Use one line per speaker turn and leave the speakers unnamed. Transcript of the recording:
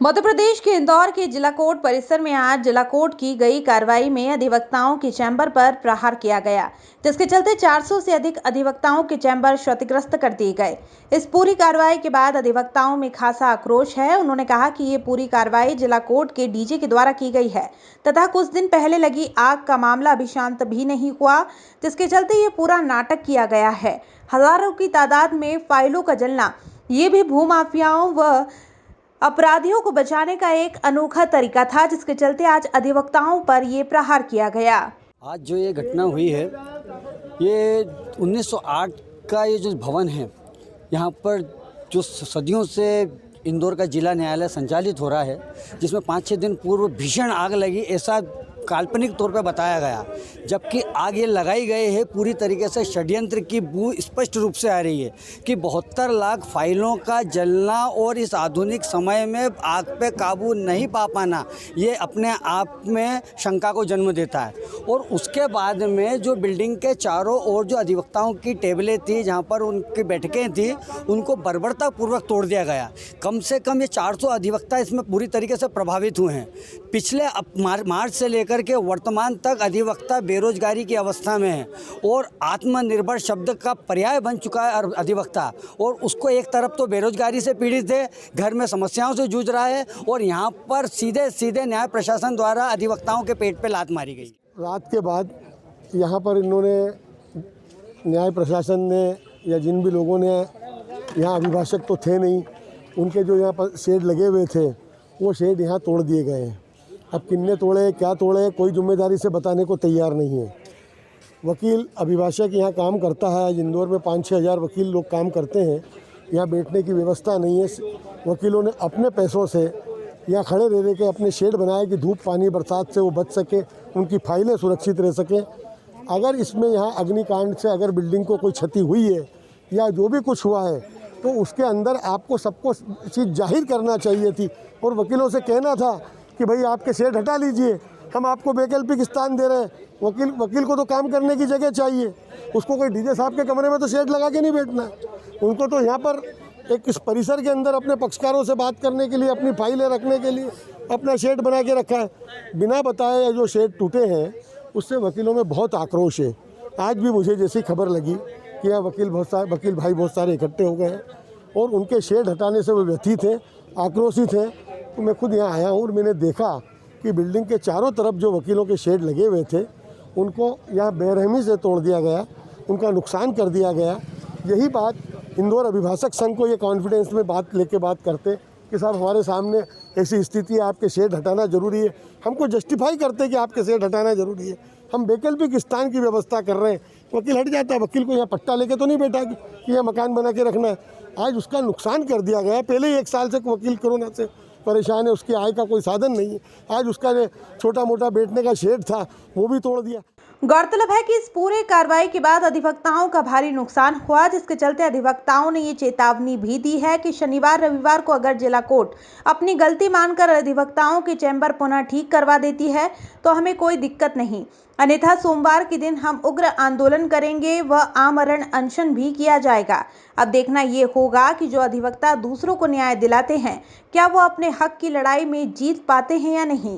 मध्य प्रदेश के इंदौर के जिला कोर्ट परिसर में आज जिला कोर्ट की गई कार्रवाई में अधिवक्ताओं के चैम्बर पर प्रहार किया गया, जिसके चलते 400 से अधिक अधिवक्ताओं के चैम्बर क्षतिग्रस्त कर दिए गए। इस पूरी कार्रवाई के बाद अधिवक्ताओं में खासा आक्रोश है। उन्होंने कहा कि ये पूरी कार्रवाई जिला कोर्ट के डीजे के द्वारा की गई है तथा कुछ दिन पहले लगी आग का मामला अभी शांत भी नहीं हुआ, जिसके चलते ये पूरा नाटक किया गया है। हजारों की तादाद में फाइलों का जलना ये भी भूमाफियाओं व अपराधियों को बचाने का एक अनोखा तरीका था, जिसके चलते आज अधिवक्ताओं पर ये प्रहार किया गया।
आज जो ये घटना हुई है, ये 1908 का ये जो भवन है, यहाँ पर जो सदियों से इंदौर का जिला न्यायालय संचालित हो रहा है, जिसमें 5-6 दिन पूर्व भीषण आग लगी, ऐसा काल्पनिक तौर पे बताया गया, जबकि आग ये लगाई गई है पूरी तरीके से षड्यंत्र की बू स्पष्ट रूप से आ रही है कि 72 लाख फाइलों का जलना और इस आधुनिक समय में आग पे काबू नहीं पा पाना, ये अपने आप में शंका को जन्म देता है। और उसके बाद में जो बिल्डिंग के चारों ओर जो अधिवक्ताओं की टेबलें थी, जहाँ पर उनकी बैठकें थी, उनको बर्बरतापूर्वक तोड़ दिया गया। कम से कम ये 400 अधिवक्ता इसमें पूरी तरीके से प्रभावित हुए हैं। पिछले मार्च से लेकर के वर्तमान तक अधिवक्ता बेरोजगारी की अवस्था में है और आत्मनिर्भर शब्द का पर्याय बन चुका है अधिवक्ता, और उसको एक तरफ तो बेरोजगारी से पीड़ित है, घर में समस्याओं से जूझ रहा है, और यहाँ पर सीधे सीधे न्याय प्रशासन द्वारा अधिवक्ताओं के पेट पे लात मारी गई।
रात के बाद यहाँ पर इन्होंने न्याय प्रशासन ने या जिन भी लोगों ने, यहाँ अभिभाषक तो थे नहीं, उनके जो यहाँ पर शेड लगे हुए थे वो शेड यहाँ तोड़ दिए गए हैं। अब किन्ने तोड़े, क्या तोड़े, कोई जिम्मेदारी से बताने को तैयार नहीं है। वकील अभिभाषक यहाँ काम करता है, इंदौर में 5-6 हज़ार वकील लोग काम करते हैं। यहाँ बैठने की व्यवस्था नहीं है। वकीलों ने अपने पैसों से यहाँ खड़े रह के अपने शेड बनाए कि धूप पानी बरसात से वो बच सके, उनकी फाइलें सुरक्षित रह सकें। अगर इसमें यहाँ अग्निकांड से अगर बिल्डिंग को कोई क्षति हुई है या जो भी कुछ हुआ है, तो उसके अंदर आपको सबको चीज़ जाहिर करना चाहिए थी और वकीलों से कहना था कि भाई आपके शेड हटा लीजिए, हम आपको वैकल्पिक स्थान दे रहे हैं। वकील को तो काम करने की जगह चाहिए, उसको कोई डीजे साहब के कमरे में तो शेड लगा के नहीं बैठना है। उनको तो यहाँ पर एक इस परिसर के अंदर अपने पक्षकारों से बात करने के लिए, अपनी फाइलें रखने के लिए अपना शेड बना के रखा है। बिना बताए जो शेड टूटे हैं उससे वकीलों में बहुत आक्रोश है। आज भी मुझे जैसी खबर लगी कि यहाँ वकील भाई बहुत सारे इकट्ठे हो गए हैं और उनके शेड हटाने से वो व्यथित हैं, आक्रोशित हैं। तो मैं खुद यहाँ आया हूँ और मैंने देखा कि बिल्डिंग के चारों तरफ जो वकीलों के शेड लगे हुए थे उनको यहाँ बेरहमी से तोड़ दिया गया, उनका नुकसान कर दिया गया। यही बात इंदौर अभिभाषक संघ को ये कॉन्फिडेंस में बात करते कि साहब हमारे सामने ऐसी स्थिति है, आपके शेड हटाना ज़रूरी है। हमको जस्टिफाई करते कि आपके शेड हटाना ज़रूरी है। हम वैकल्पिक स्थान की व्यवस्था कर रहे हैं, वकील हट जाता है। वकील को यहाँ पट्टा लेके तो नहीं बैठा कि यह मकान बना के रखना है। आज उसका नुकसान कर दिया गया। पहले ही 1 साल से वकील कोरोना से परेशान है, उसकी आय का कोई साधन नहीं है। आज उसका छोटा मोटा बैठने का शेड था वो भी तोड़ दिया।
गौरतलब है कि इस पूरे कार्रवाई के बाद अधिवक्ताओं का भारी नुकसान हुआ, जिसके चलते अधिवक्ताओं ने ये चेतावनी भी दी है कि शनिवार रविवार को अगर जिला कोर्ट अपनी गलती मानकर अधिवक्ताओं के चैम्बर पुनः ठीक करवा देती है तो हमें कोई दिक्कत नहीं, अन्यथा सोमवार के दिन हम उग्र आंदोलन करेंगे व आमरण अनशन भी किया जाएगा। अब देखना ये होगा कि जो अधिवक्ता दूसरों को न्याय दिलाते हैं, क्या वो अपने हक की लड़ाई में जीत पाते हैं या नहीं।